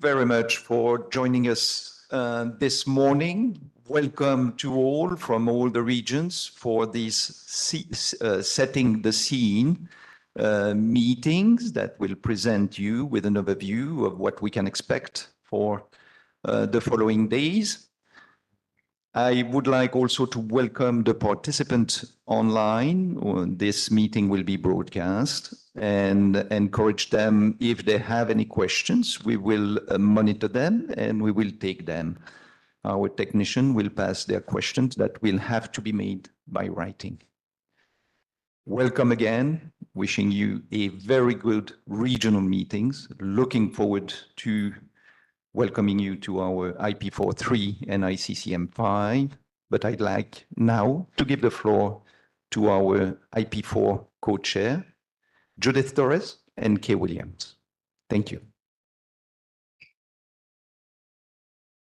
very much for joining us this morning. Welcome to all from all the regions for these setting the scene meetings that will present you with an overview of what we can expect for the following days. I would like also to welcome the participants online. This meeting will be broadcast and encourage them if they have any questions. We will monitor them and we will take them. Our technician will pass their questions that will have to be made by writing. Welcome again. Wishing you a very good regional meetings. Looking forward to welcoming you to our IP4 3 and ICCM5, but I'd like now to give the floor to our IP4 co-chair, Judith Torres and Kay Williams. Thank you.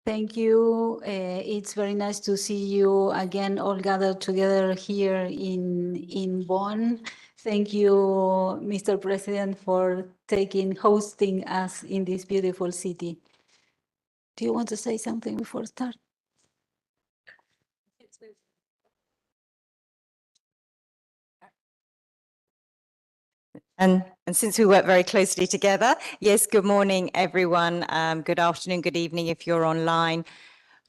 Thank you. It's very nice to see you again, all gathered together here in Bonn. Thank you, Mr. President, for hosting us in this beautiful city. Do you want to say something before start? And since we work very closely together, yes, good morning, everyone. Good afternoon, good evening if you're online.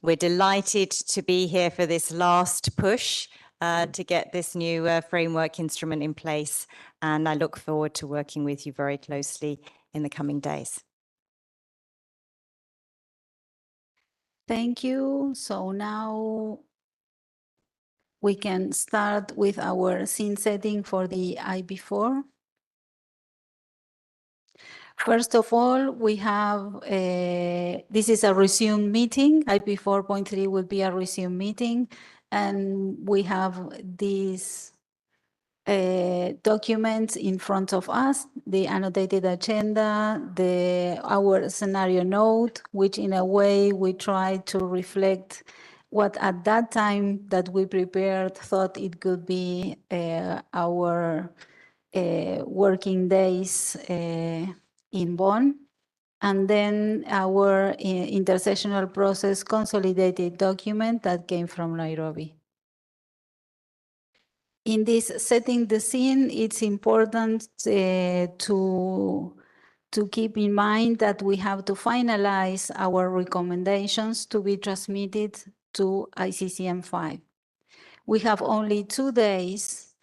We're delighted to be here for this last push to get this new framework instrument in place. And I look forward to working with you very closely in the coming days. Thank you. So now we can start with our scene setting for the IP4. First of all, we have, this is a resumed meeting. IP4.3 will be a resumed meeting. And we have these documents in front of us, the annotated agenda, our scenario note, which in a way we try to reflect what at that time that we prepared thought it could be our working days in Bonn. And then our intersessional process consolidated document that came from Nairobi. In this setting the scene, it's important to keep in mind that we have to finalize our recommendations to be transmitted to ICCM5. We have only 2 days,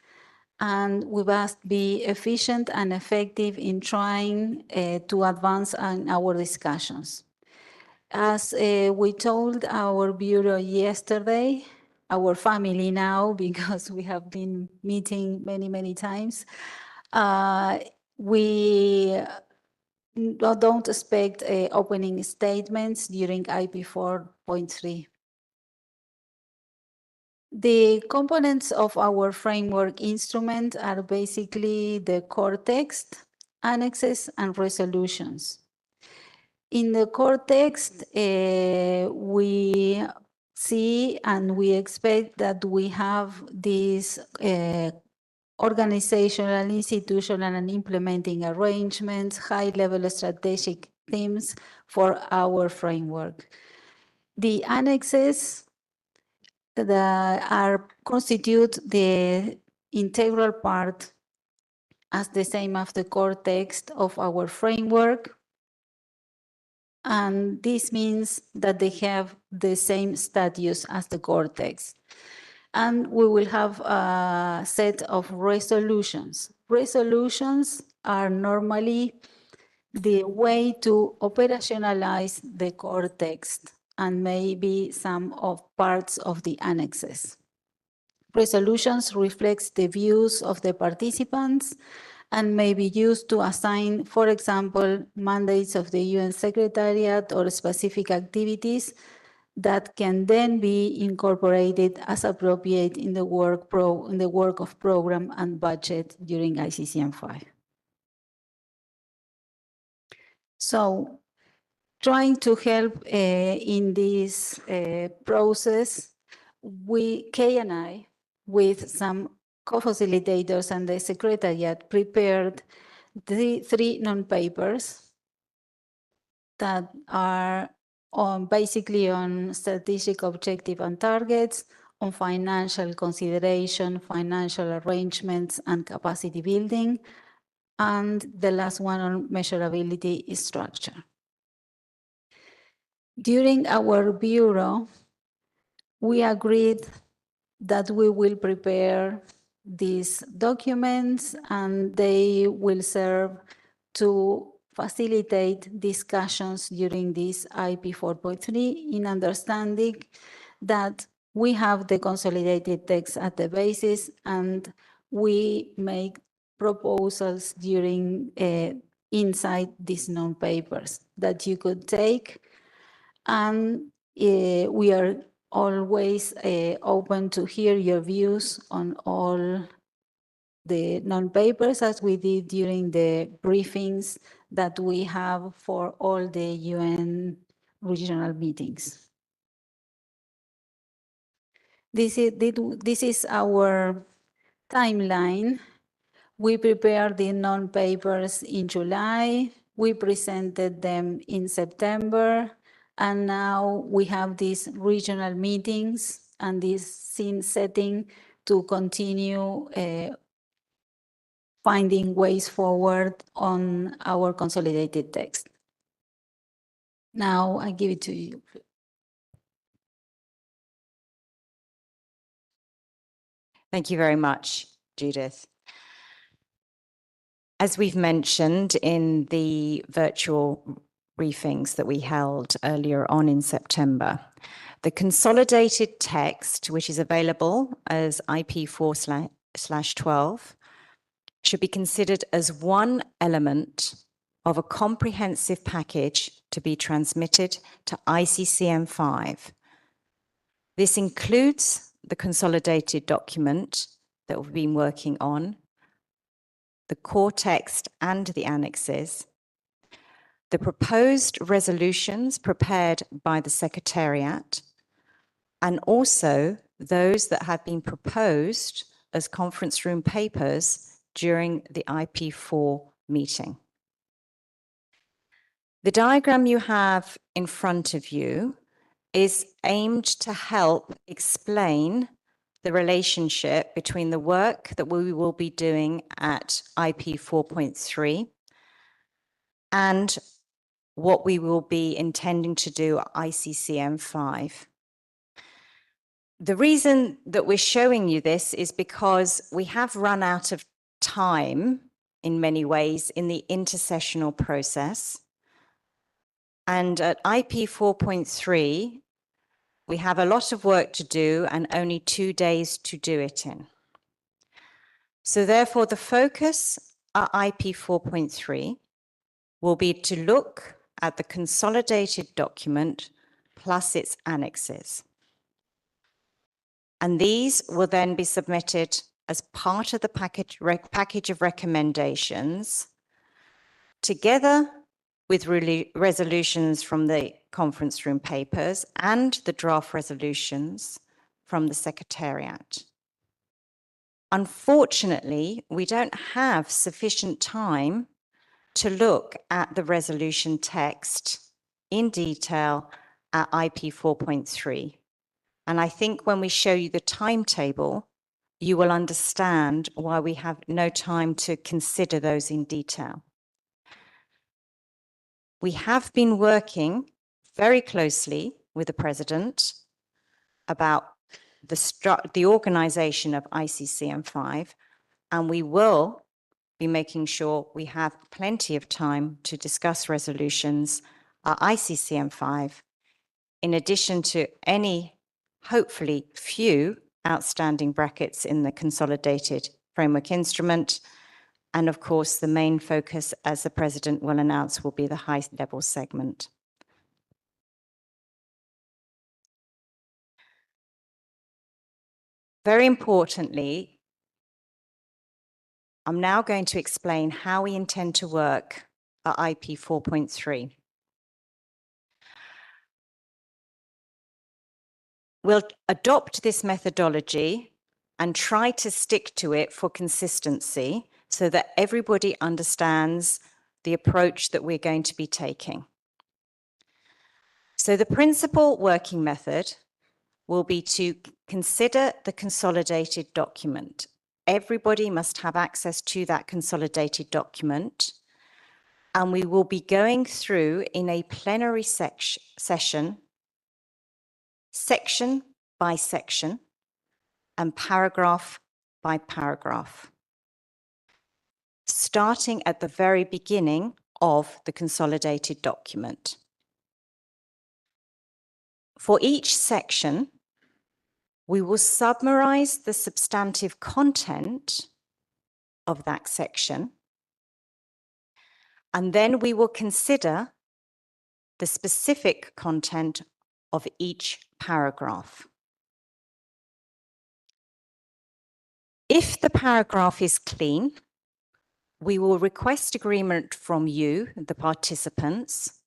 and we must be efficient and effective in trying to advance on our discussions. As we told our bureau yesterday, our family now, because we have been meeting many times, we don't expect opening statements during IP4.3. The components of our framework instrument are basically the core text, annexes, and resolutions. In the core text, we see and we expect that we have these organizational, institutional, and implementing arrangements, high-level strategic themes for our framework. The annexes that constitute the integral part as the same as the core text of our framework. And this means that they have the same status as the core text. And we will have a set of resolutions. Resolutions are normally the way to operationalize the core text and maybe some of parts of the annexes. Resolutions reflects the views of the participants and may be used to assign, for example, mandates of the UN Secretariat or specific activities that can then be incorporated as appropriate in the work of program and budget during ICCM5. So, trying to help in this process, Kay and I, with some co-facilitators and the Secretariat, prepared the 3 non-papers that are basically on strategic objective and targets, on financial consideration, financial arrangements, and capacity building. And the last one on measurability structure. During our bureau, we agreed that we will prepare these documents and they will serve to facilitate discussions during this IP 4.3 in understanding that we have the consolidated text at the basis and we make proposals during inside these non-papers that you could take. And we are always open to hear your views on all the non-papers as we did during the briefings that we have for all the UN regional meetings. This is our timeline. We prepared the non-papers in July. We presented them in September. And now we have these regional meetings and this scene setting to continue finding ways forward on our consolidated text. Now I give it to you. Thank you very much, Judith. As we've mentioned in the virtual briefings that we held earlier on in September, the consolidated text, which is available as IP4/12, should be considered as one element of a comprehensive package to be transmitted to ICCM5. This includes the consolidated document that we've been working on, the core text and the annexes, the proposed resolutions prepared by the Secretariat, and also those that have been proposed as conference room papers during the IP4 meeting. The diagram you have in front of you is aimed to help explain the relationship between the work that we will be doing at IP 4.3 and what we will be intending to do at ICCM5. The reason that we're showing you this is because we have run out of time in many ways in the intersessional process. And at IP 4.3, we have a lot of work to do and only 2 days to do it in. So therefore, the focus at IP 4.3 will be to look at the consolidated document plus its annexes. And these will then be submitted as part of the package of recommendations, together with resolutions from the conference room papers and the draft resolutions from the Secretariat. Unfortunately, we don't have sufficient time to look at the resolution text in detail at IP 4.3. And I think when we show you the timetable, you will understand why we have no time to consider those in detail. We have been working very closely with the President about the organization of ICCM5, and we will be making sure we have plenty of time to discuss resolutions at ICCM5, in addition to any, hopefully few, outstanding brackets in the consolidated framework instrument. And of course, the main focus, as the President will announce, will be the high-level segment. Very importantly, I'm now going to explain how we intend to work at IP 4.3. We'll adopt this methodology and try to stick to it for consistency so that everybody understands the approach that we're going to be taking. So the principal working method will be to consider the consolidated document. Everybody must have access to that consolidated document. And we will be going through in a plenary session, section by section and paragraph by paragraph, starting at the very beginning of the consolidated document. For each section, we will summarize the substantive content of that section, and then we will consider the specific content of each paragraph. If the paragraph is clean, we will request agreement from you, the participants,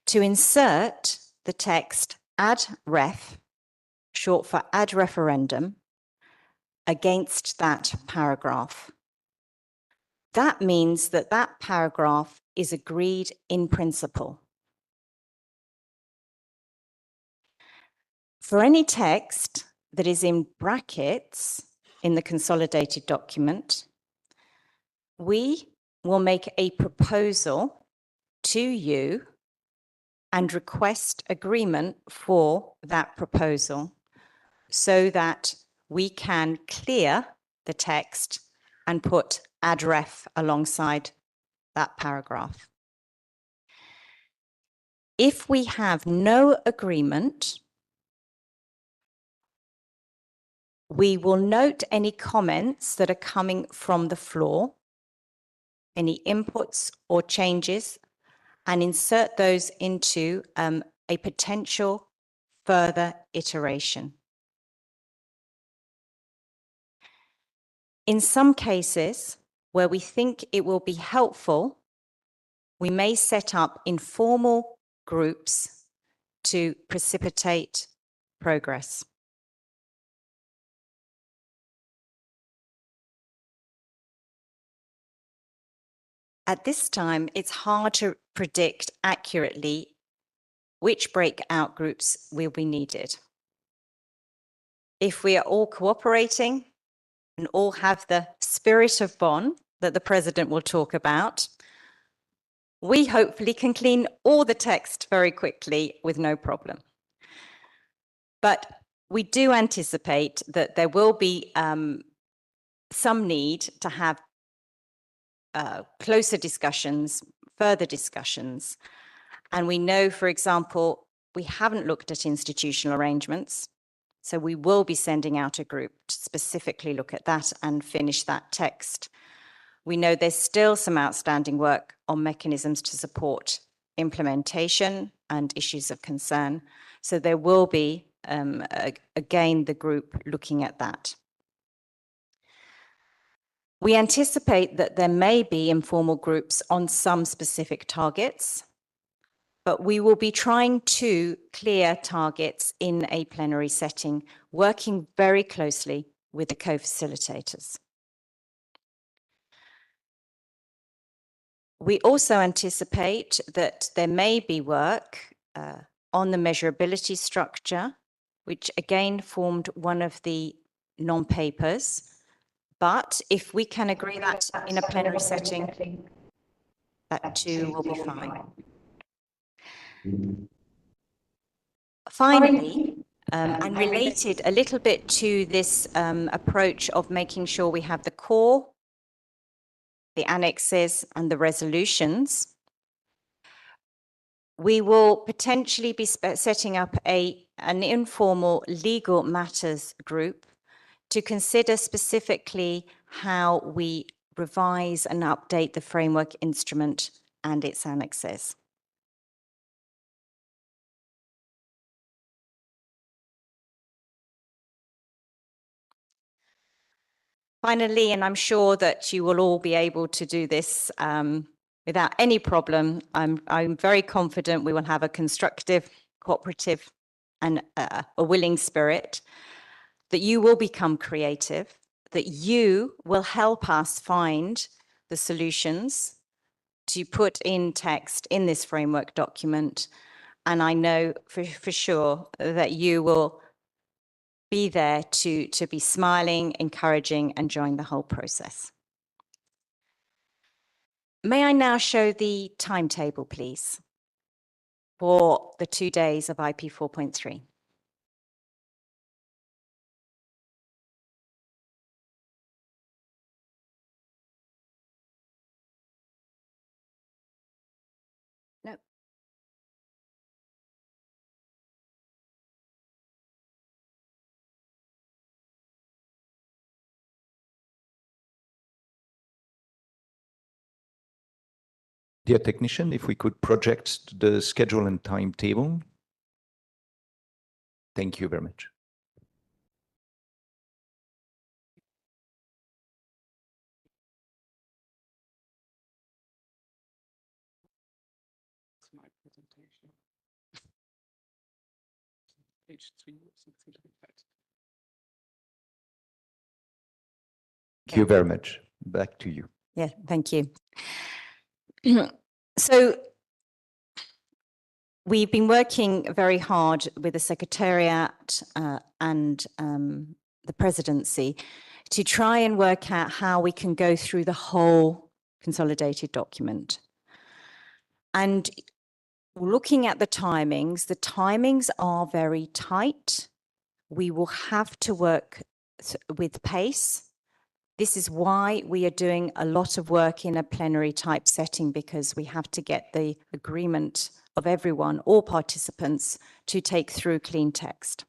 to insert the text ad ref, short for ad referendum, against that paragraph. That means that that paragraph is agreed in principle. For any text that is in brackets in the consolidated document, we will make a proposal to you and request agreement for that proposal so that we can clear the text and put ad ref alongside that paragraph. If we have no agreement, we will note any comments that are coming from the floor, any inputs or changes, and insert those into a potential further iteration. In some cases, where we think it will be helpful, we may set up informal groups to precipitate progress. At this time, it's hard to predict accurately which breakout groups will be needed. If we are all cooperating and all have the spirit of Bonn that the President will talk about, we hopefully can clean all the text very quickly with no problem. But we do anticipate that there will be some need to have closer discussions, further discussions. And we know, for example, we haven't looked at institutional arrangements. So we will be sending out a group to specifically look at that and finish that text. We know there's still some outstanding work on mechanisms to support implementation and issues of concern. So there will be, again, the group looking at that. We anticipate that there may be informal groups on some specific targets, but we will be trying to clear targets in a plenary setting, working very closely with the co-facilitators. We also anticipate that there may be work on the measurability structure, which again formed one of the non-papers. But if we can agree that in a plenary setting, that too will be fine. Finally, and related a little bit to this approach of making sure we have the core, the annexes, and the resolutions, we will potentially be setting up an informal legal matters group to consider specifically how we revise and update the framework instrument and its annexes. Finally, and I'm sure that you will all be able to do this without any problem, I'm very confident we will have a constructive, cooperative, and a willing spirit, that you will become creative, that you will help us find the solutions to put in text in this framework document, and I know for sure that you will be there to be smiling, encouraging, and enjoying the whole process. May I now show the timetable, please, for the 2 days of IP 4.3. No. Dear technician, if we could project the schedule and timetable. Thank you very much. My presentation. Page 3 or something like that. Thank you very much. Back to you. Yeah, thank you. So we've been working very hard with the Secretariat and the presidency to try and work out how we can go through the whole consolidated document. And looking at the timings are very tight. We will have to work with pace. This is why we are doing a lot of work in a plenary type setting, because we have to get the agreement of everyone, all participants, to take through clean text.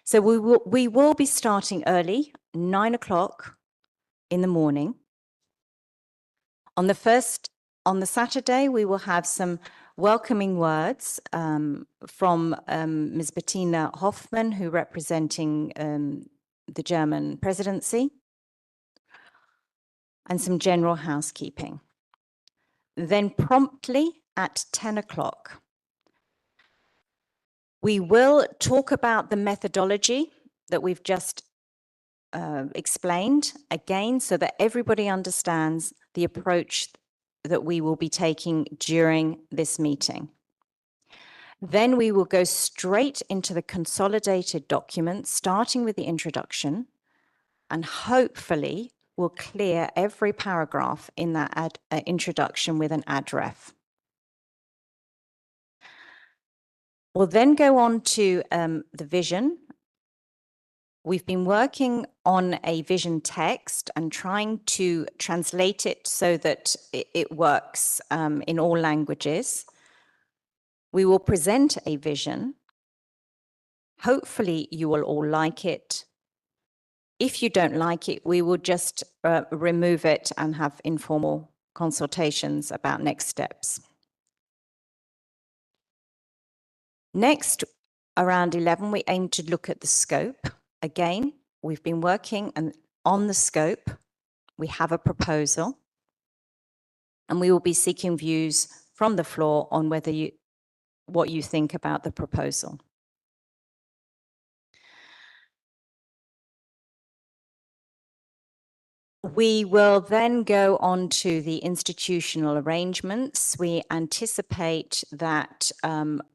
So we will be starting early, 9 o'clock in the morning. On the Saturday, we will have some welcoming words from Ms. Bettina Hoffmann, who representing the German presidency, and some general housekeeping. Then promptly at 10 o'clock, we will talk about the methodology that we've just explained again, so that everybody understands the approach that we will be taking during this meeting. Then we will go straight into the consolidated document, starting with the introduction, and hopefully we'll clear every paragraph in that introduction with an address. We'll then go on to the vision. We've been working on a vision text and trying to translate it so that it works in all languages. We will present a vision. Hopefully you will all like it. If you don't like it, we will just remove it and have informal consultations about next steps. Next, around 11, we aim to look at the scope. Again, we've been working on the scope. We have a proposal, and we will be seeking views from the floor on what you think about the proposal. We will then go on to the institutional arrangements. We anticipate that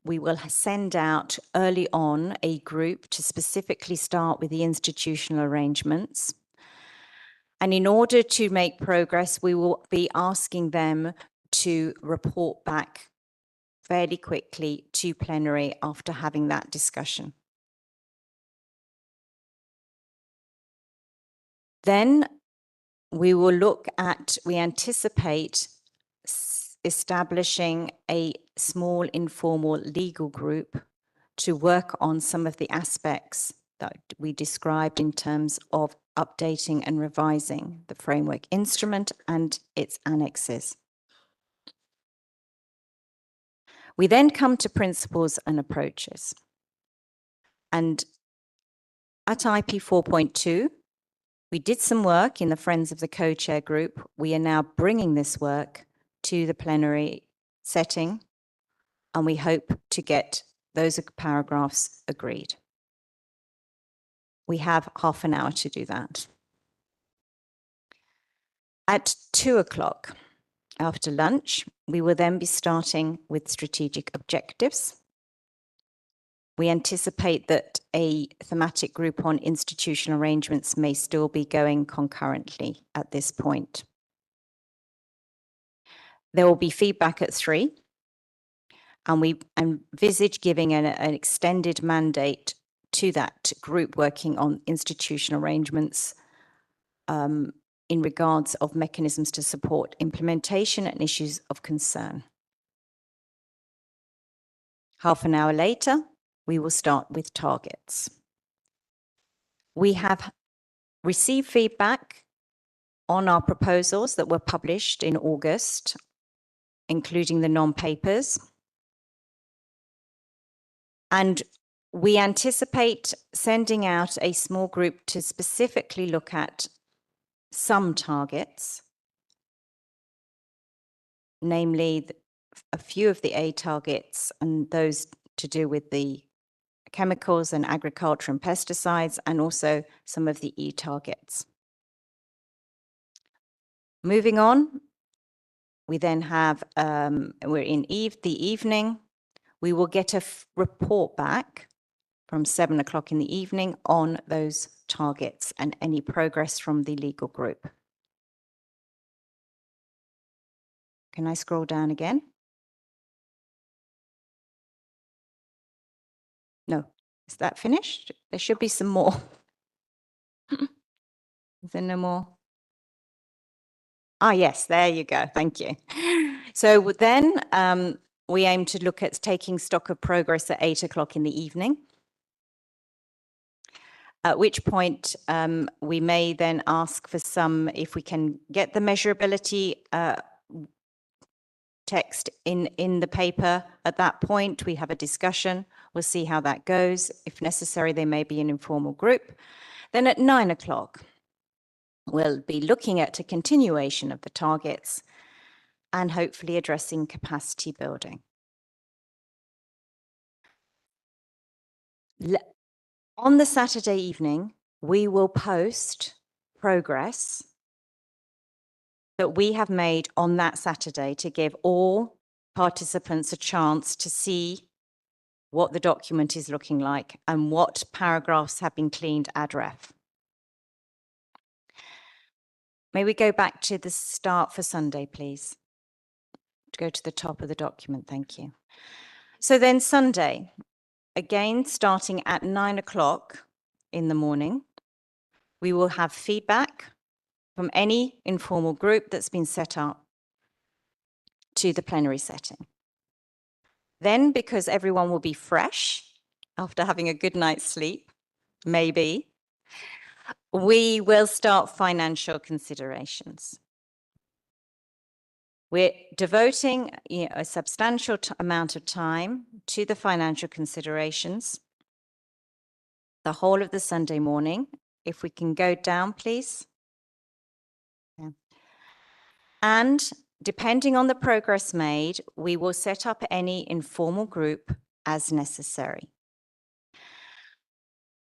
we will send out early on a group to specifically start with the institutional arrangements. And in order to make progress, we will be asking them to report back fairly quickly to plenary after having that discussion. Then we anticipate establishing a small informal legal group to work on some of the aspects that we described in terms of updating and revising the framework instrument and its annexes. We then come to principles and approaches. And at IP 4.2, we did some work in the Friends of the Co-Chair group. We are now bringing this work to the plenary setting, and we hope to get those paragraphs agreed. We have half an hour to do that. At 2 o'clock, After lunch, we will then be starting with strategic objectives. We anticipate that a thematic group on institutional arrangements may still be going concurrently at this point. There will be feedback at 3, and we envisage giving an extended mandate to that group working on institutional arrangements in regards of mechanisms to support implementation and issues of concern. Half an hour later, we will start with targets. We have received feedback on our proposals that were published in August, including the non-papers. And we anticipate sending out a small group to specifically look at some targets, namely a few of the A targets and those to do with the chemicals and agriculture and pesticides, and also some of the E targets. Moving on, we then have, we're in the evening, we will get a report back from 7 o'clock in the evening on those targets and any progress from the legal group. Can I scroll down again? No, is that finished? There should be some more. Is there no more? Ah, yes, there you go. Thank you. So then we aim to look at taking stock of progress at 8 o'clock in the evening, at which point we may then ask for some, if we can get the measurability text in the paper at that point, we have a discussion. We'll see how that goes. If necessary, there may be an informal group. Then at 9 o'clock, we'll be looking at a continuation of the targets and hopefully addressing capacity building. On the Saturday evening, we will post progress that we have made on that Saturday to give all participants a chance to see what the document is looking like and what paragraphs have been cleaned ad ref. May we go back to the start for Sunday, please? To go to the top of the document, thank you. So then Sunday, again, starting at 9 o'clock in the morning, we will have feedback from any informal group that's been set up to the plenary setting. Then, because everyone will be fresh after having a good night's sleep, maybe, we will start financial considerations. We're devoting a substantial amount of time to the financial considerations the whole of the Sunday morning. If we can go down, please. Yeah. And depending on the progress made, we will set up any informal group as necessary.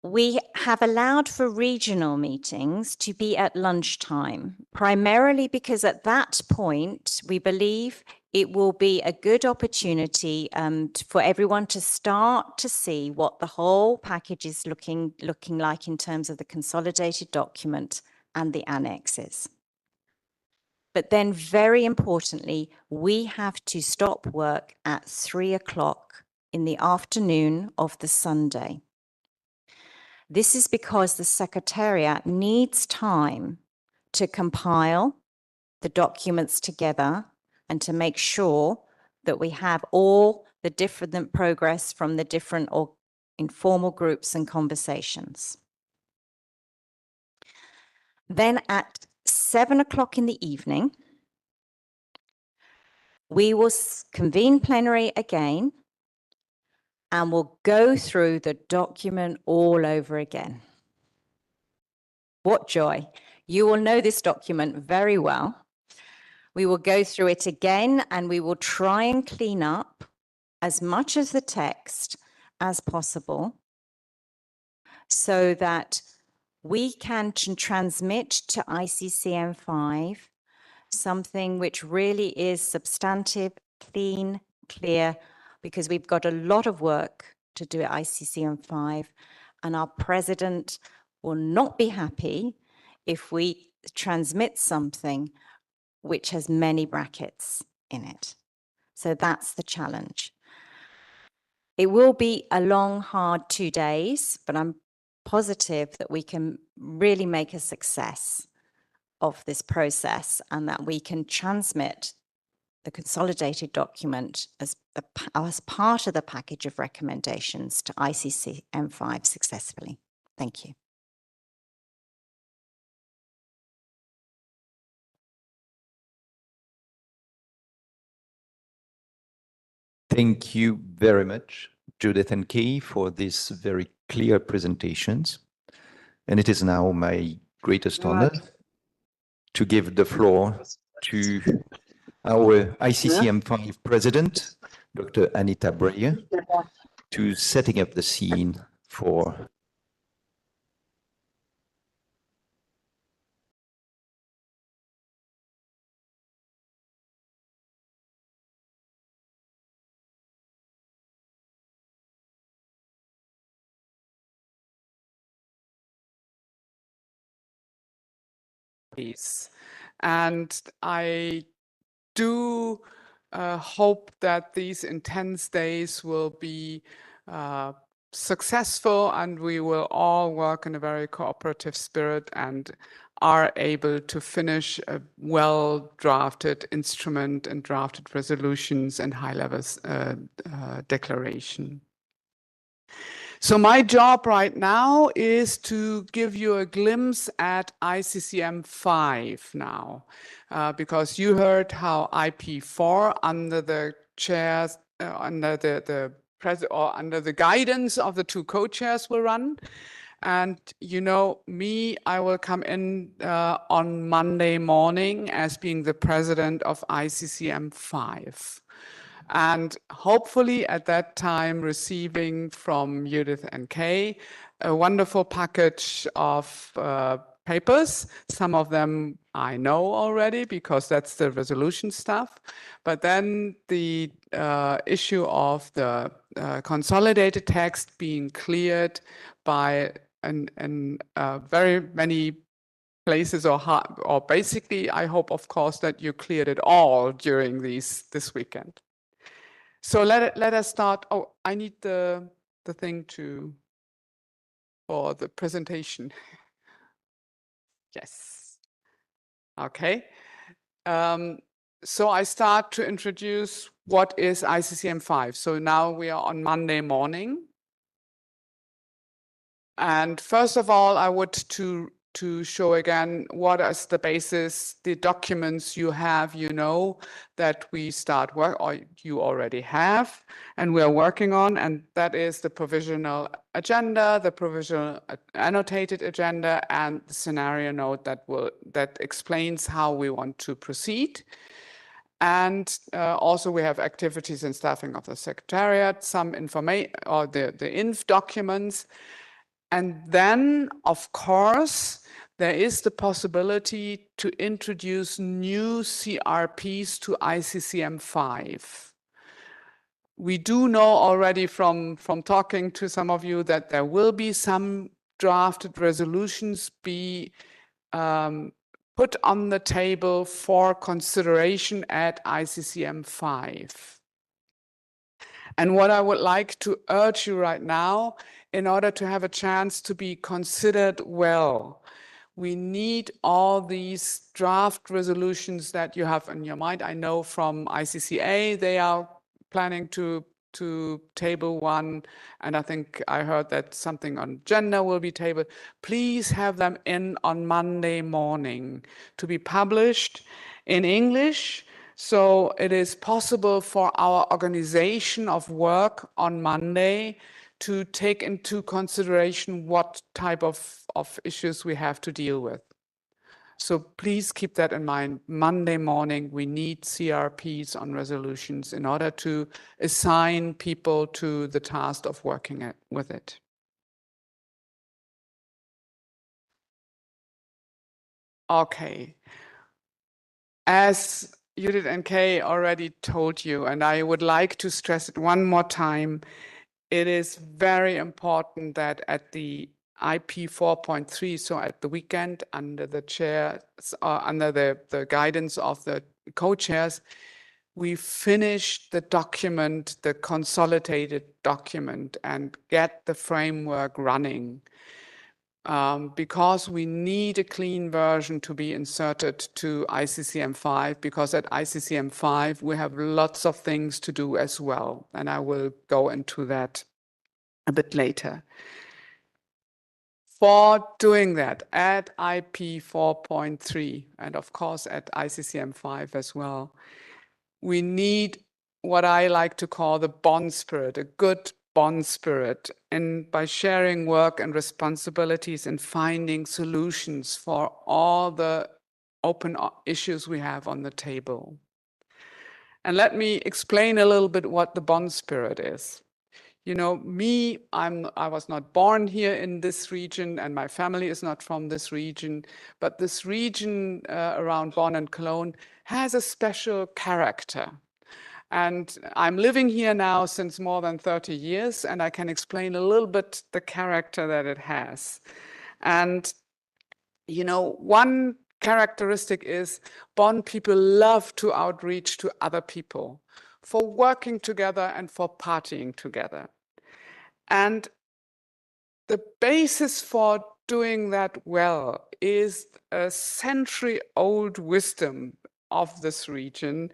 We have allowed for regional meetings to be at lunchtime, primarily because at that point, we believe it will be a good opportunity for everyone to start to see what the whole package is looking like in terms of the consolidated document and the annexes. But then very importantly, we have to stop work at 3 o'clock in the afternoon of the Sunday. This is because the Secretariat needs time to compile the documents together and to make sure that we have all the different progress from the different informal groups and conversations. Then at 7 o'clock in the evening, we will convene plenary again and we'll go through the document all over again. What joy. You will know this document very well. We will go through it again and we will try and clean up as much of the text as possible so that we can transmit to ICCM5 something which really is substantive, clean, clear, because we've got a lot of work to do at ICCM5, and our president will not be happy if we transmit something which has many brackets in it. So that's the challenge. It will be a long, hard 2 days, but I'm positive that we can really make a success of this process and that we can transmit the consolidated document as part of the package of recommendations to ICCM5 successfully. Thank you. Thank you very much, Judith and Kay, for these very clear presentations. And it is now my greatest honor to give the floor to our ICCM5 president, Dr. Anita Breyer, to setting up the scene for And I do hope that these intense days will be successful and we will all work in a very cooperative spirit and are able to finish a well-drafted instrument and drafted resolutions and high-level declaration. So my job right now is to give you a glimpse at ICCM5 now, because you heard how IP4 under the chairs, under the guidance of the two co-chairs will run. And you know me, I will come in on Monday morning as being the president of ICCM5. And hopefully at that time receiving from Judith and Kay a wonderful package of papers. Some of them I know already because that's the resolution stuff. But then the issue of the consolidated text being cleared by very many places or basically I hope of course that you cleared it all during this weekend. So let us start. Oh, I need the thing for the presentation. Yes. Okay. So I start to introduce what is ICCM5. So now we are on Monday morning. And first of all, I would to show again what is the basis, the documents you have, you know, that we start work, or you already have, and we are working on, and that is the provisional agenda, the provisional annotated agenda, and the scenario note that explains how we want to proceed. And also we have activities and staffing of the Secretariat, some information, or the INF documents. And then, of course, there is the possibility to introduce new CRPs to ICCM5. We do know already from talking to some of you that there will be some drafted resolutions be put on the table for consideration at ICCM5. And what I would like to urge you right now, in order to have a chance to be considered well, we need all these draft resolutions that you have in your mind. I know from ICCA, they are planning to table one, and I think I heard that something on gender will be tabled. Please have them in on Monday morning to be published in English. So it is possible for our organization of work on Monday to take into consideration what type of issues we have to deal with. So please keep that in mind. Monday morning, we need CRPs on resolutions in order to assign people to the task of working with it. Okay. As Judith and Kay already told you, and I would like to stress it one more time, it is very important that at the IP 4.3, so at the weekend, under the chair, under the guidance of the co-chairs, we finish the document, the consolidated document, and get the framework running. Because we need a clean version to be inserted to ICCM5, because at ICCM5 we have lots of things to do as well, and I will go into that a bit later. For doing that at IP 4.3 and of course at ICCM5 as well, we need what I like to call the Bonn spirit, a good Bonn spirit, and by sharing work and responsibilities and finding solutions for all the open issues we have on the table. And let me explain a little bit what the Bonn spirit is. You know, me, I was not born here in this region, and my family is not from this region, but this region around Bonn and Cologne has a special character. And I'm living here now since more than 30 years, and I can explain a little bit the character that it has. And, you know, one characteristic is Bonn people love to outreach to other people for working together and for partying together. And the basis for doing that well is a century-old wisdom of this region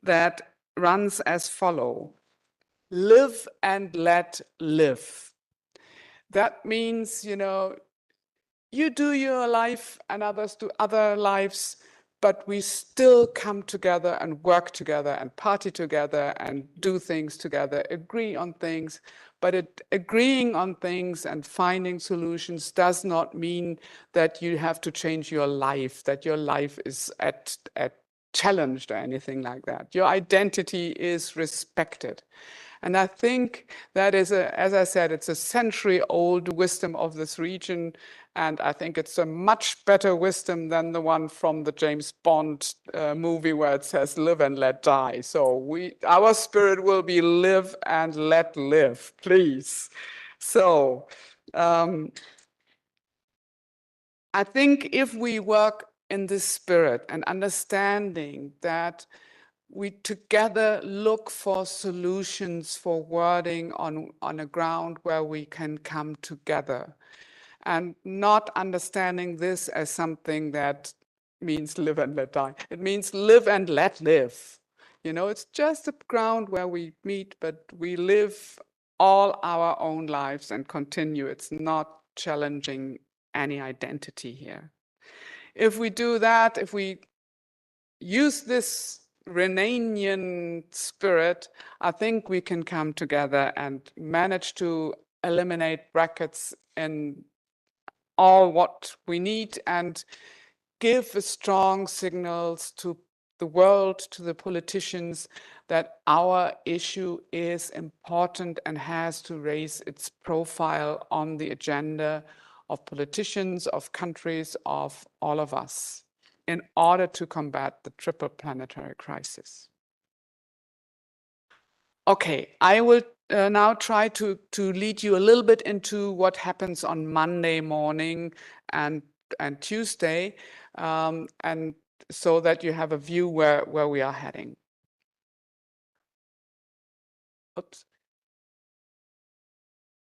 that runs as follows: live and let live. That means, you know, you do your life and others do other lives, but we still come together and work together and party together and do things together, agree on things. But agreeing on things and finding solutions does not mean that you have to change your life, that your life is at challenged or anything like that. Your identity is respected. And I think that is, as I said, it's a century-old wisdom of this region. And I think it's a much better wisdom than the one from the James Bond movie where it says live and let die. So our spirit will be live and let live, please. So I think if we work in this spirit and understanding that we together look for solutions for wording on a ground where we can come together, and not understanding this as something that means live and let die. It means live and let live. You know, it's just a ground where we meet, but we live all our own lives and continue. It's not challenging any identity here. If we do that, if we use this Rhenanian spirit, I think we can come together and manage to eliminate brackets in all what we need and give strong signals to the world, to the politicians, that our issue is important and has to raise its profile on the agenda of politicians, of countries, of all of us, in order to combat the triple planetary crisis. Okay, I will now try to lead you a little bit into what happens on Monday morning and Tuesday, and so that you have a view where we are heading. Oops.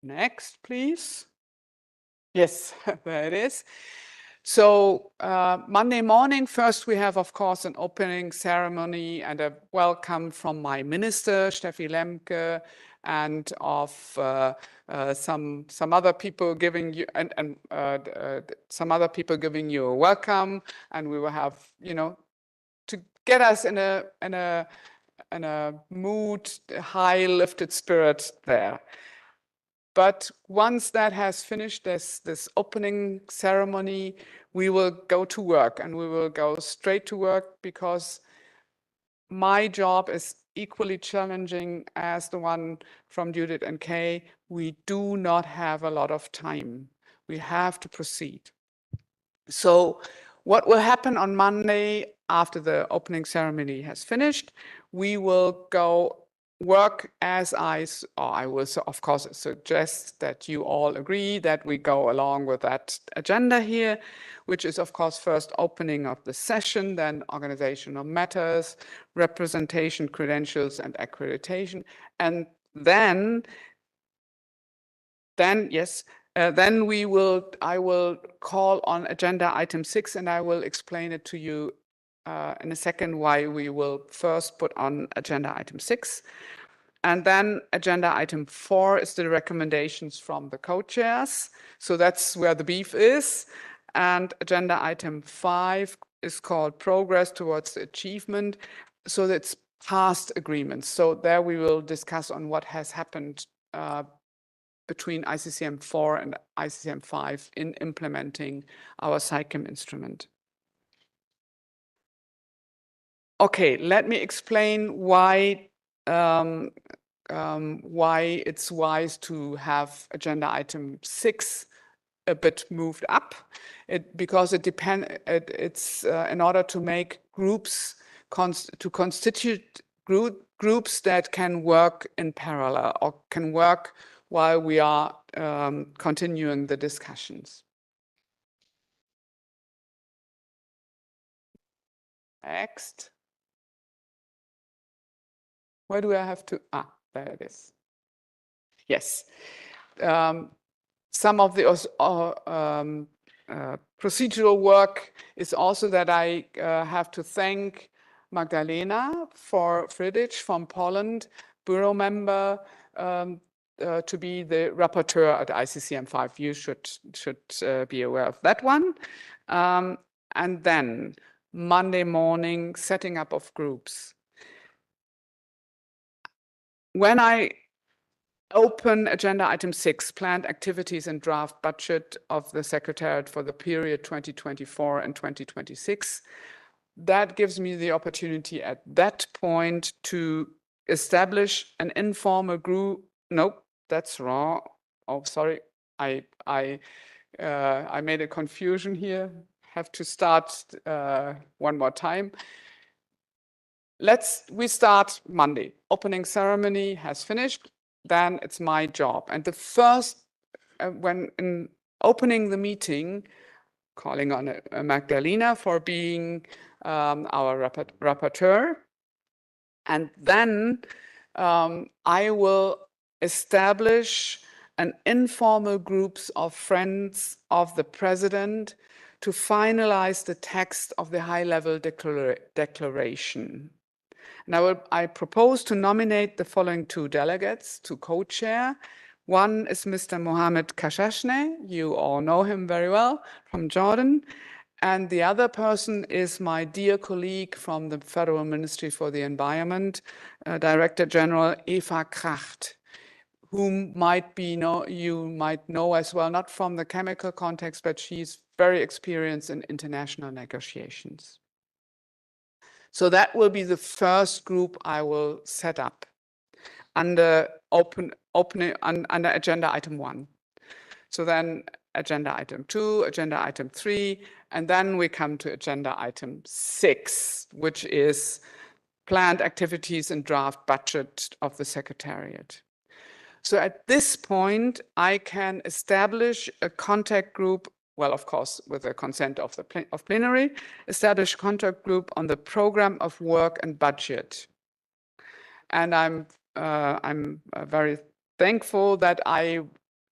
Next, please. Yes, there it is. So Monday morning, first we have, of course, an opening ceremony and a welcome from my minister, Steffi Lemke, and of some other people giving you some other people giving you a welcome, and we will have, you know, to get us in a mood, high lifted spirit there. But once that has finished, this opening ceremony, we will go to work, and we will go straight to work, because my job is equally challenging as the one from Judith and Kay. We do not have a lot of time. We have to proceed. So What will happen on Monday after the opening ceremony has finished? We will go work as I will, of course, suggest that you all agree that we go along with that agenda here, which is, of course, first opening of the session, then organizational matters, representation, credentials, and accreditation. And then yes, then I will call on agenda item 6, and I will explain it to you in a second why we will first put on agenda item 6. And then agenda item 4 is the recommendations from the co-chairs. So that's where the beef is. And agenda item 5 is called progress towards the achievement. So that's past agreements. So there we will discuss on what has happened between ICCM4 and ICCM5 in implementing our SAICM instrument. Okay, let me explain why it's wise to have agenda item 6 a bit moved up. Because it's in order to make groups, to constitute groups that can work in parallel or can work while we are continuing the discussions. Next. Where do I have to? There it is. Yes. Some of the procedural work is also that I have to thank Magdalena Friedrich from Poland, bureau member, to be the rapporteur at ICCM5. You should be aware of that one. And then Monday morning, setting up of groups. When I open agenda item 6, planned activities and draft budget of the Secretariat for the period 2024 and 2026, that gives me the opportunity at that point to establish an informal group. Nope, that's wrong. Oh, sorry, I made a confusion here. Have to start one more time. We start Monday. Opening ceremony has finished. Then it's my job. And the first, when in opening the meeting, calling on Magdalena for being our rapporteur. And then I will establish an informal groups of friends of the president to finalize the text of the high-level declaration. And I propose to nominate the following 2 delegates to co-chair. One is Mr. Mohamed Kashashne. You all know him very well from Jordan. And the other person is my dear colleague from the Federal Ministry for the Environment, Director General Eva Kracht, whom you might know as well, not from the chemical context, but she's very experienced in international negotiations. So that will be the first group I will set up under under agenda item 1. So then agenda item 2, agenda item 3, and then we come to agenda item 6, which is planned activities and draft budget of the Secretariat. So at this point, I can establish a contact group. Well, of course, with the consent of the plenary, establish a contact group on the program of work and budget. And I'm very thankful that I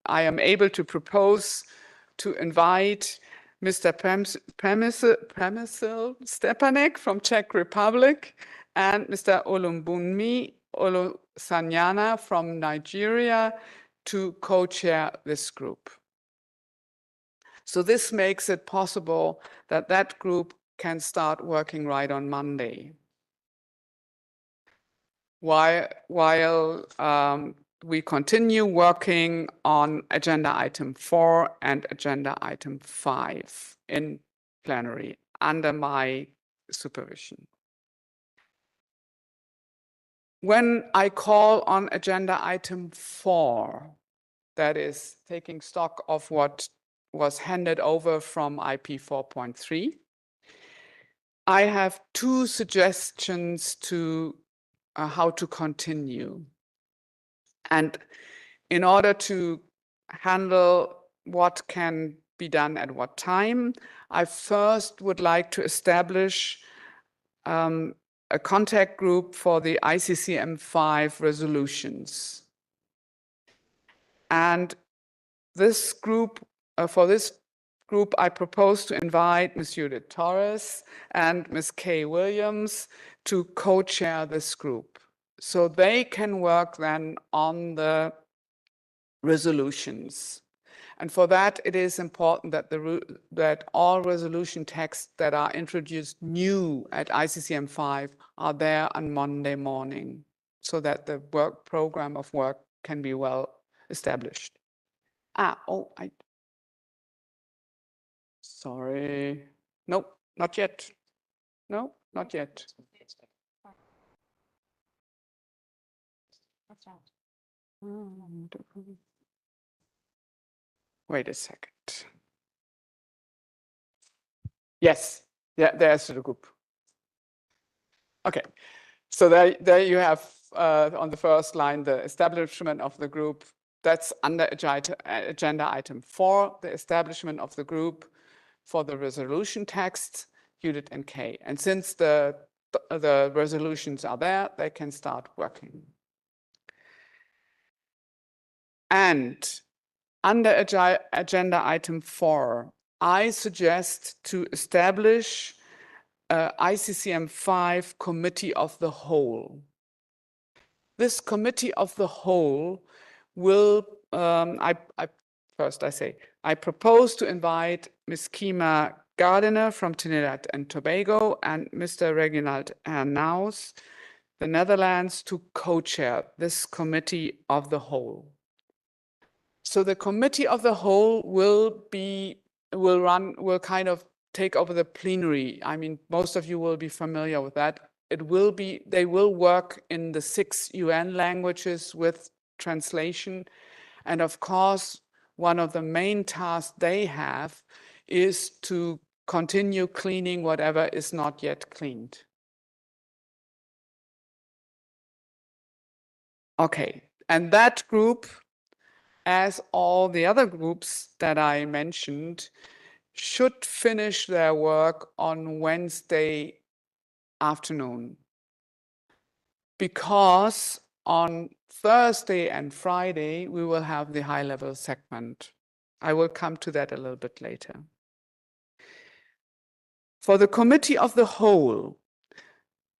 am able to propose to invite Mr. Přemysl Stepanek from Czech Republic and Mr. Olumbunmi Olusanyana from Nigeria to co-chair this group. So this makes it possible that that group can start working right on Monday. While we continue working on agenda item 4 and agenda item 5 in plenary under my supervision. When I call on agenda item 4, that is taking stock of what was handed over from IP 4.3, I have two suggestions to how to continue. And in order to handle what can be done at what time, I first would like to establish a contact group for the ICCM5 resolutions. And this group, for this group, I propose to invite Ms. Judith Torres and Ms. Kay Williams to co-chair this group. So they can work then on the resolutions. And for that, it is important that that all resolution texts that are introduced new at ICCM5 are there on Monday morning, so that the work program of work can be well established. Sorry. Nope, not yet. No, not yet. Wait a second. Yes, yeah, there's the group. Okay, so there you have on the first line the establishment of the group. That's under agenda item 4, the establishment of the group for the resolution text, Judith and Kay. And since the resolutions are there, they can start working. And under agenda item 4, I suggest to establish ICCM5 Committee of the Whole. This Committee of the Whole will, I propose to invite Ms. Kima Gardiner from Trinidad and Tobago and Mr. Reginald Hernaus, the Netherlands, to co-chair this Committee of the Whole. So the Committee of the Whole will kind of take over the plenary. I mean, most of you will be familiar with that. They will work in the 6 UN languages with translation. And of course, one of the main tasks they have is to continue cleaning whatever is not yet cleaned. Okay, and that group, as all the other groups that I mentioned, should finish their work on Wednesday afternoon. Because on Thursday and Friday, we will have the high-level segment. I will come to that a little bit later. For the Committee of the Whole,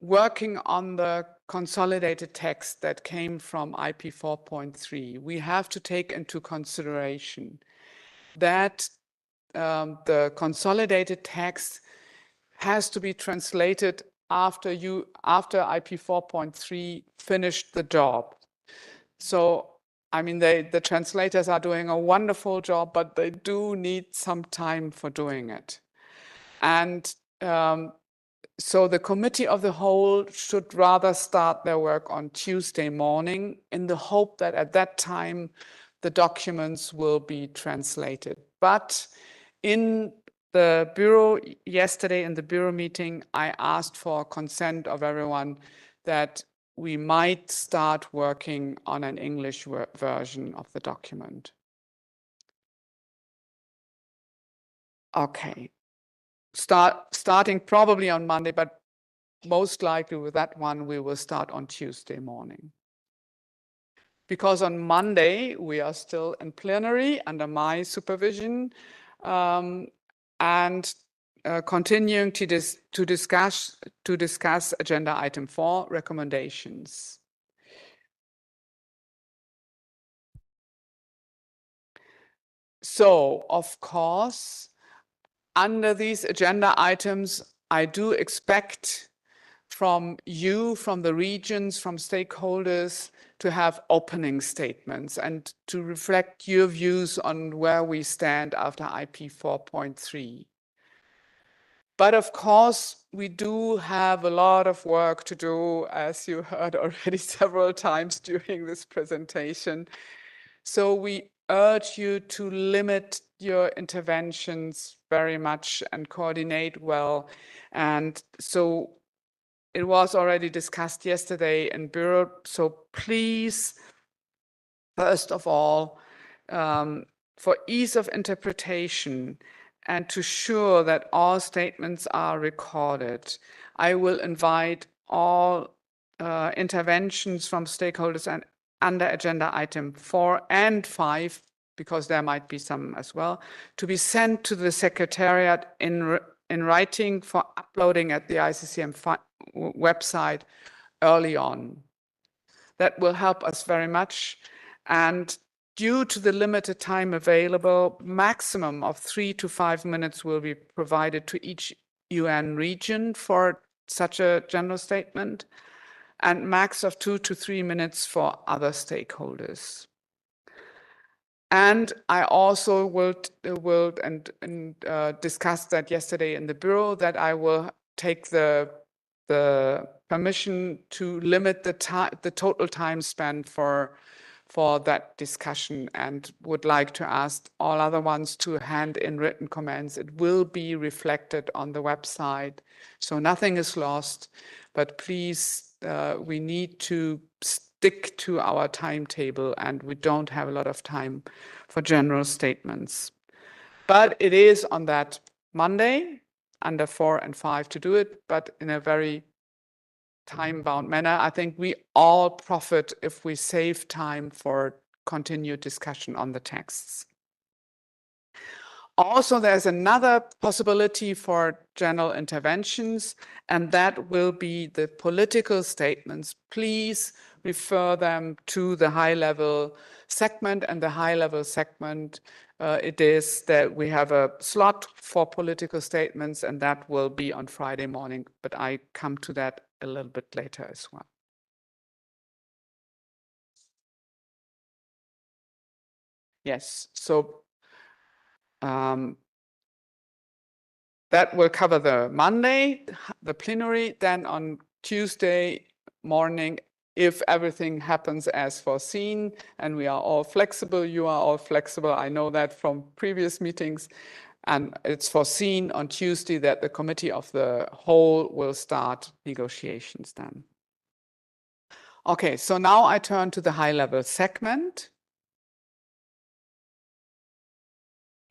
working on the consolidated text that came from IP4.3, we have to take into consideration that the consolidated text has to be translated after IP4.3 finished the job. So, I mean, the translators are doing a wonderful job, but they do need some time for doing it. And so the Committee of the Whole should rather start their work on Tuesday morning in the hope that at that time the documents will be translated. But in the Bureau yesterday, in the Bureau meeting, I asked for consent of everyone that we might start working on an English version of the document. Okay. Starting probably on Monday, but most likely with that one, we will start on Tuesday morning. Because on Monday, we are still in plenary under my supervision and continuing to discuss agenda item 4, recommendations. So, of course, under these agenda items, I do expect from you, from the regions, from stakeholders, to have opening statements and to reflect your views on where we stand after IP4.3. But of course, we do have a lot of work to do, as you heard already several times during this presentation. So we urge you to limit your interventions very much and coordinate well. And so it was already discussed yesterday in Bureau. So please, first of all, for ease of interpretation and to ensure that all statements are recorded, I will invite all interventions from stakeholders and under agenda item 4 and 5, because there might be some as well, to be sent to the Secretariat in writing for uploading at the ICCM5 website early on. That will help us very much. And due to the limited time available, maximum of 3 to 5 minutes will be provided to each UN region for such a general statement, and max of 2 to 3 minutes for other stakeholders. And I also will discuss that yesterday in the Bureau, that I will take the permission to limit the total time spent for that discussion, and would like to ask all other ones to hand in written comments. It will be reflected on the website, so nothing is lost, but please, we need to stick to our timetable, and we don't have a lot of time for general statements. But it is on that Monday under 4 and 5 to do it, but in a very time-bound manner. I think we all profit if we save time for continued discussion on the texts. Also, there's another possibility for general interventions, and that will be the political statements. Please refer them to the high-level segment, and the high-level segment, it is that we have a slot for political statements, and that will be on Friday morning, but I come to that a little bit later as well. Yes, so that will cover the Monday, the plenary. Then on Tuesday morning, if everything happens as foreseen and we are all flexible, you are all flexible, I know that from previous meetings, and it's foreseen on Tuesday that the committee of the whole will start negotiations then. Okay, so now I turn to the high-level segment.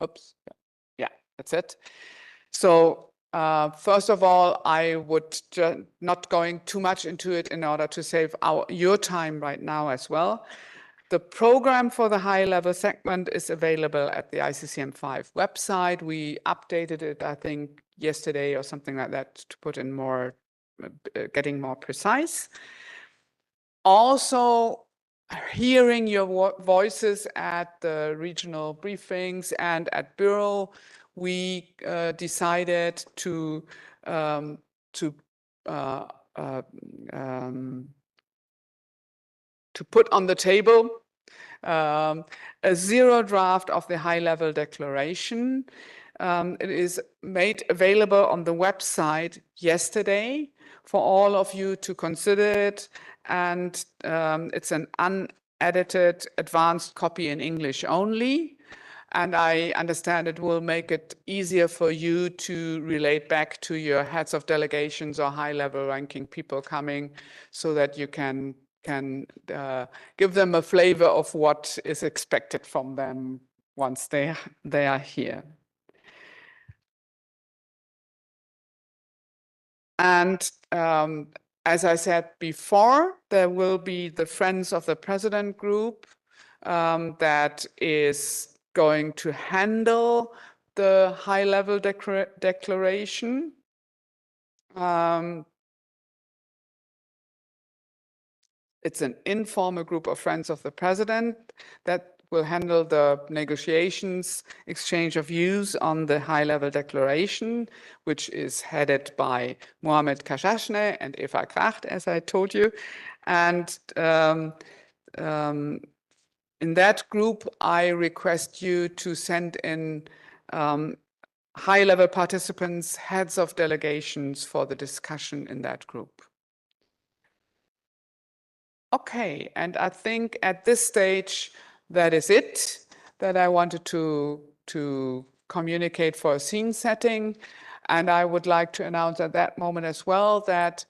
Oops, yeah, that's it. So first of all, I would not going too much into it in order to save your time right now as well. The program for the high-level segment is available at the ICCM5 website. We updated it, I think, yesterday or something like that to put in more, getting more precise. Also, hearing your voices at the regional briefings and at Bureau, we decided to put on the table a zero draft of the high-level declaration. It is made available on the website yesterday for all of you to consider it, and it's an unedited advanced copy in English only. And I understand it will make it easier for you to relate back to your heads of delegations or high-level ranking people coming, so that you can give them a flavor of what is expected from them once they are here. And as I said before, there will be the Friends of the President group that is going to handle the high-level declaration. It's an informal group of Friends of the President that will handle the negotiations, exchange of views on the high-level declaration, which is headed by Mohamed Kashashne and Eva Kracht, as I told you. And in that group, I request you to send in high-level participants, heads of delegations for the discussion in that group. Okay, and I think at this stage, that is it that I wanted to to communicate for a scene setting. And I would like to announce at that moment as well that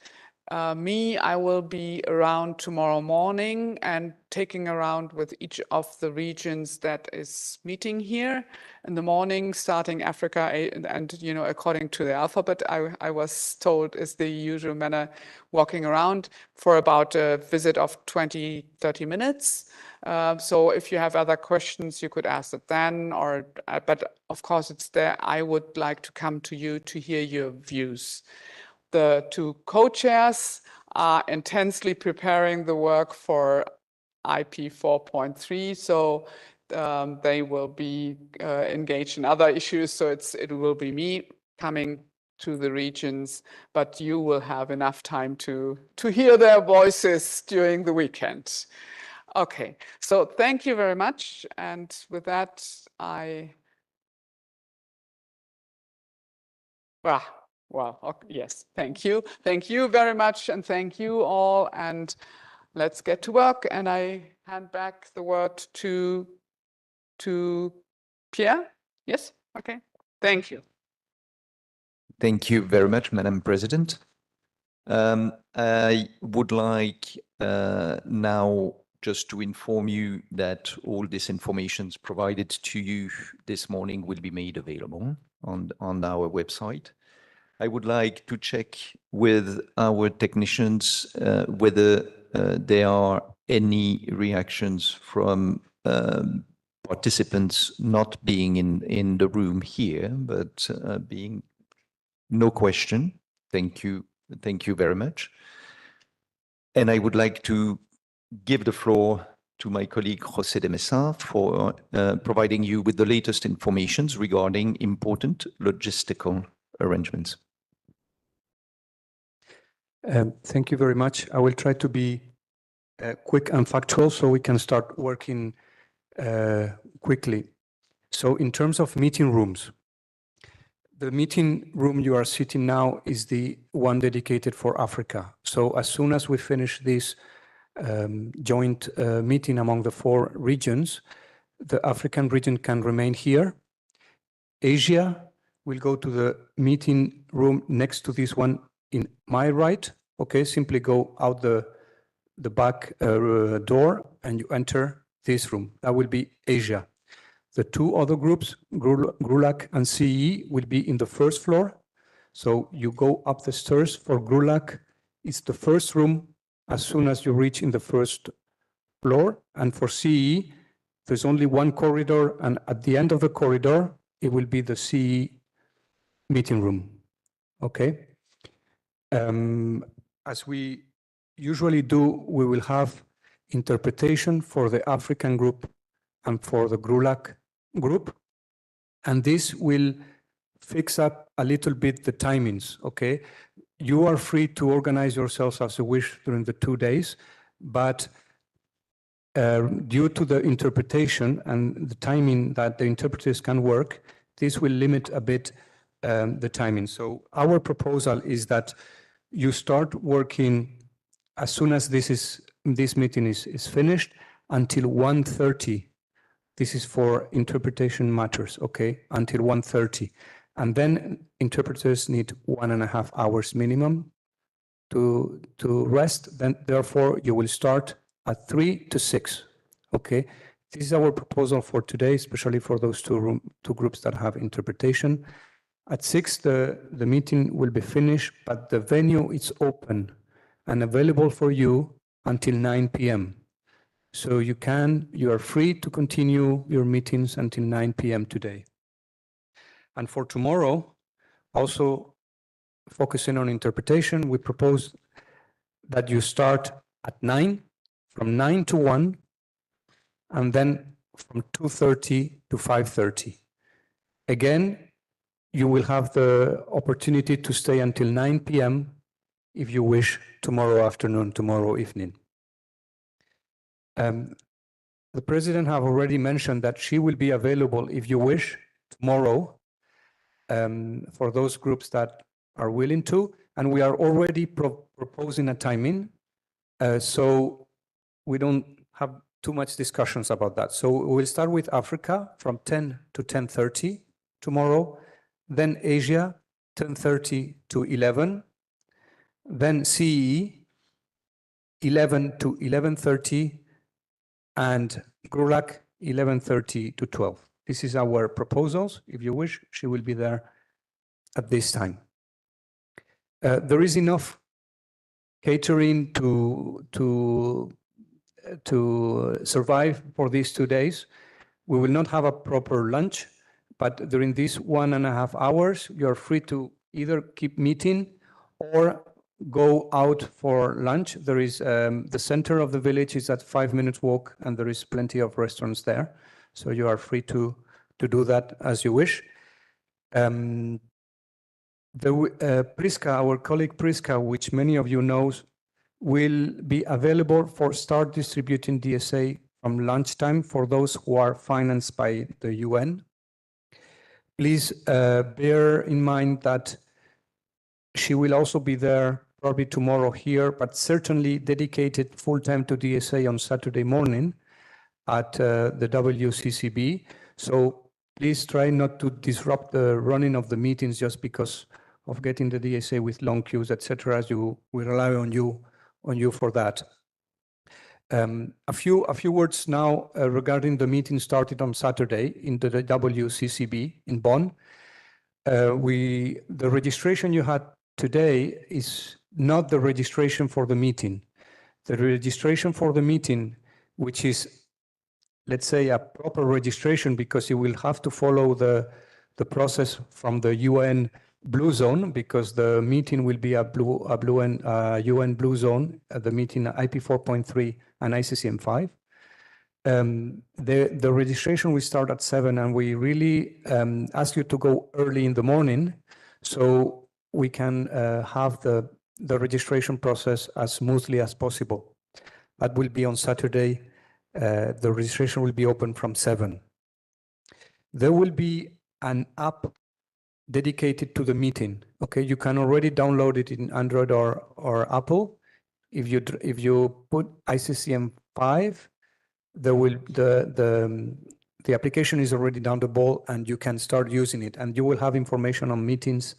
I will be around tomorrow morning and taking around with each of the regions that is meeting here in the morning, starting Africa and according to the alphabet, I was told is the usual manner, walking around for about a visit of 20-30 minutes. So if you have other questions, you could ask it then, but of course it's there. I would like to come to you to hear your views. The two co-chairs are intensely preparing the work for IP4.3, so they will be engaged in other issues. So it will be me coming to the regions, but you will have enough time to hear their voices during the weekend. Okay, so thank you very much. And with that, well, okay, yes, thank you. Thank you very much, and thank you all. And let's get to work. And I hand back the word to Pierre. Yes, okay. Thank you. Thank you very much, Madam President. I would like now just to inform you that all this information provided to you this morning will be made available on our website. I would like to check with our technicians whether there are any reactions from participants not being in the room here, but being no question. Thank you. Thank you very much. And I would like to give the floor to my colleague José de Mesa for providing you with the latest information regarding important logistical arrangements. Thank you very much. I will try to be quick and factual so we can start working quickly. So in terms of meeting rooms, the meeting room you are sitting now is the one dedicated for Africa. So as soon as we finish this joint meeting among the 4 regions, the African region can remain here. Asia will go to the meeting room next to this one in my right. Okay, simply go out the back door and you enter this room. That will be Asia. The 2 other groups, GRULAC and CE, will be in the first floor. So you go up the stairs. For GRULAC, it's the first room as soon as you reach in the first floor. And for CE, there's only one corridor. And at the end of the corridor, it will be the CE meeting room. Okay. As we usually do, we will have interpretation for the African group and for the GRULAC group. And this will fix up a little bit the timings, okay? You are free to organize yourselves as you wish during the 2 days, but due to the interpretation and the timing that the interpreters can work, this will limit a bit the timing. So our proposal is that you start working as soon as this meeting is finished until 1:30. This is for interpretation matters, okay, until 1:30. And then interpreters need 1.5 hours minimum to rest. Then therefore you will start at 3 to 6, okay? This is our proposal for today, especially for those two groups that have interpretation. At 6, the meeting will be finished, but the venue is open and available for you until 9 p.m. So you are free to continue your meetings until 9 p.m. today. And for tomorrow, also focusing on interpretation, we propose that you start at 9, from 9 to 1, and then from 2:30 to 5:30. Again, you will have the opportunity to stay until 9 p.m. if you wish tomorrow afternoon, tomorrow evening. The president have already mentioned that she will be available if you wish tomorrow for those groups that are willing to, and we are already proposing a timing, so we don't have too much discussions about that. So we'll start with Africa from 10 to 10:30 tomorrow, then Asia 10:30 to 11, then CEE 11 to 11:30, and GRULAC 11:30 to 12. This is our proposals. If you wish, she will be there at this time. There is enough catering to survive for these 2 days. We will not have a proper lunch, but during these 1.5 hours, you're free to either keep meeting or go out for lunch. There is the center of the village is at 5 minutes walk, and there is plenty of restaurants there. So you are free to do that as you wish. Priska, our colleague Priska, which many of you know, will be available for start distributing DSA from lunchtime for those who are financed by the UN. Please bear in mind that she will also be there probably tomorrow here, but certainly dedicated full-time to DSA on Saturday morning at the WCCB. So please try not to disrupt the running of the meetings just because of getting the DSA with long queues, etc. As we rely on you for that. A few words now regarding the meeting started on Saturday in the WCCB in Bonn. The registration you had today is not the registration for the meeting. The registration for the meeting, which is, let's say, a proper registration, because you will have to follow the process from the UN blue zone, because the meeting will be a UN blue zone, the meeting IP4.3 and ICCM5. The registration will start at 7, and we really ask you to go early in the morning so we can have the registration process as smoothly as possible. That will be on Saturday. The registration will be open from 7. There will be an app dedicated to the meeting. Okay, you can already download it in Android or Apple. If you put ICCM5, the application is already downloadable, and you can start using it. And you will have information on meetings.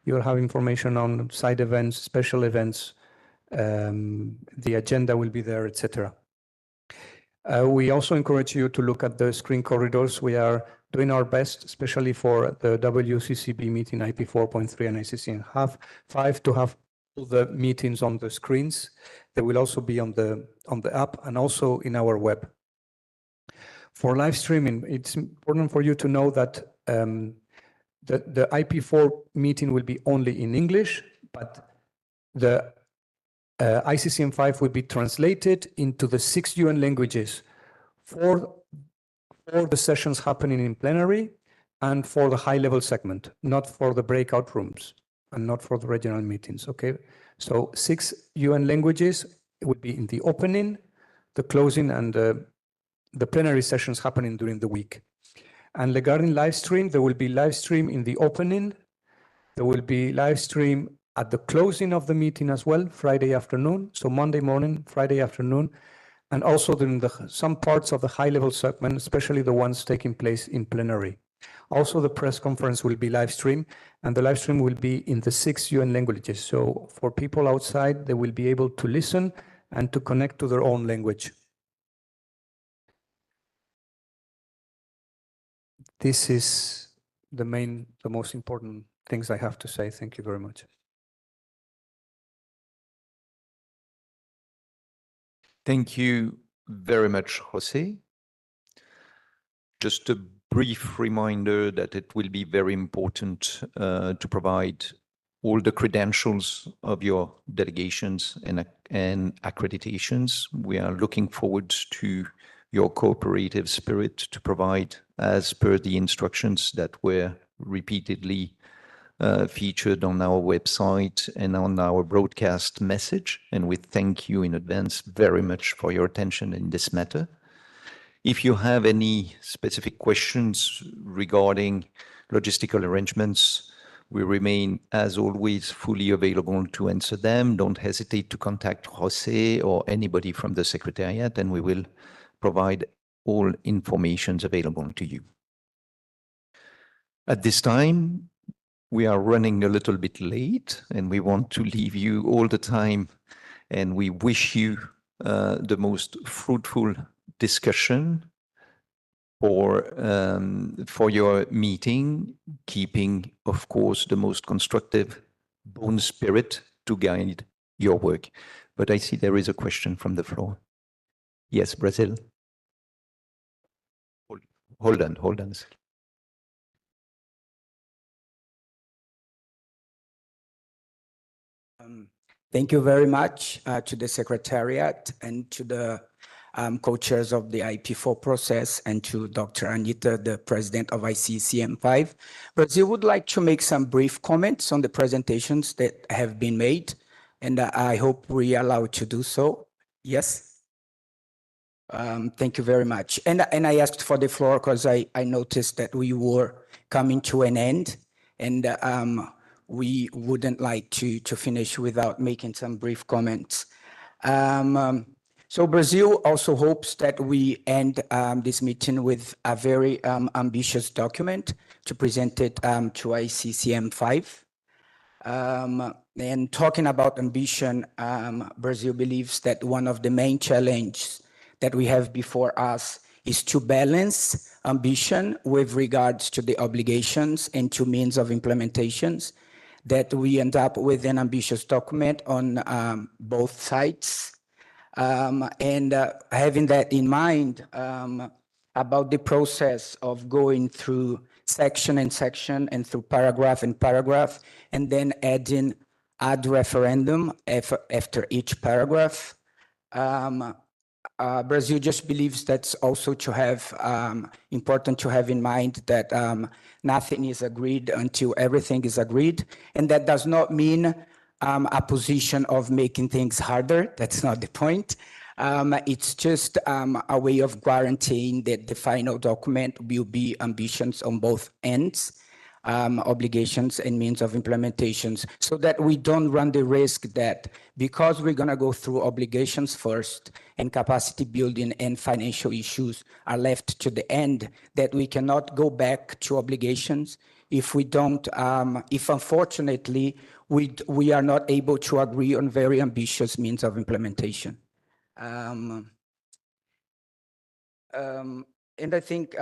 You will have information on side events, special events. The agenda will be there, etc. We also encourage you to look at the screen corridors. We are doing our best, especially for the WCCB meeting IP4.3 and ICCM5, to have all the meetings on the screens. They will also be on the app and also in our web. For live streaming, it's important for you to know that the IP4 meeting will be only in English, but the ICCM5 will be translated into the 6 UN languages for the sessions happening in plenary and for the high-level segment, not for the breakout rooms and not for the regional meetings, okay? So 6 UN languages will be in the opening, the closing, and the plenary sessions happening during the week. And regarding live stream, there will be live stream in the opening. There will be live stream at the closing of the meeting as well, Friday afternoon. So Monday morning, Friday afternoon, and also during some parts of the high-level segment, especially the ones taking place in plenary. Also, the press conference will be live stream, and the live stream will be in the 6 UN languages. So for people outside, they will be able to listen and to connect to their own language. This is the most important things I have to say. Thank you very much. Thank you very much, Jose. Just a brief reminder that it will be very important to provide all the credentials of your delegations and accreditations. We are looking forward to your cooperative spirit to provide as per the instructions that were repeatedly featured on our website and on our broadcast message. And we thank you in advance very much for your attention in this matter. If you have any specific questions regarding logistical arrangements, we remain, as always, fully available to answer them. Don't hesitate to contact Jose or anybody from the Secretariat, and we will provide all informations available to you. At this time, we are running a little bit late and we want to leave you all the time, and we wish you the most fruitful discussion for your meeting, keeping, of course, the most constructive Bonn spirit to guide your work. But I see there is a question from the floor. Yes, Brazil. Hold on. a second. Thank you very much to the Secretariat and to the co-chairs of the IP4 process, and to Dr. Anita, the president of ICCM5. Brazil would like to make some brief comments on the presentations that have been made, and I hope we are allowed to do so. Yes? Thank you very much. And I asked for the floor because I noticed that we were coming to an end, and we wouldn't like to finish without making some brief comments. So Brazil also hopes that we end this meeting with a very ambitious document to present it to ICCM5. And talking about ambition, Brazil believes that one of the main challenges that we have before us is to balance ambition with regards to the obligations and to means of implementations, that we end up with an ambitious document on both sides. And having that in mind, about the process of going through section and section and through paragraph and paragraph, and then adding ad referendum after each paragraph. Brazil just believes that's also to have important to have in mind that nothing is agreed until everything is agreed, and that does not mean a position of making things harder. That's not the point. It's just a way of guaranteeing that the final document will be ambitions on both ends, obligations and means of implementations, so that we don't run the risk that because we're going to go through obligations first and capacity building and financial issues are left to the end, that we cannot go back to obligations if we don't, if unfortunately we are not able to agree on very ambitious means of implementation. And I think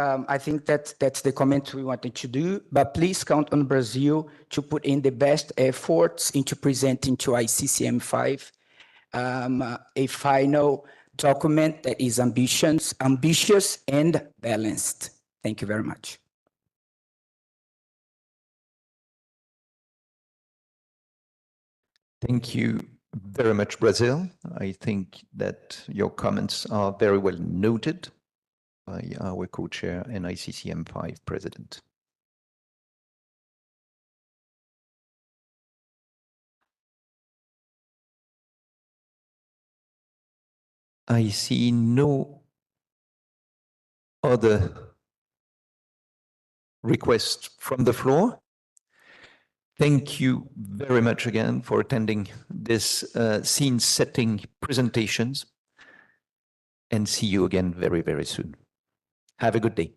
that's the comment we wanted to do, but please count on Brazil to put in the best efforts into presenting to ICCM5 a final document that is ambitious and balanced. Thank you very much. Thank you very much, Brazil. I think that your comments are very well noted by our co-chair and ICCM5 president. I see no other requests from the floor. Thank you very much again for attending this scene setting presentations, and see you again very, very soon. Have a good day.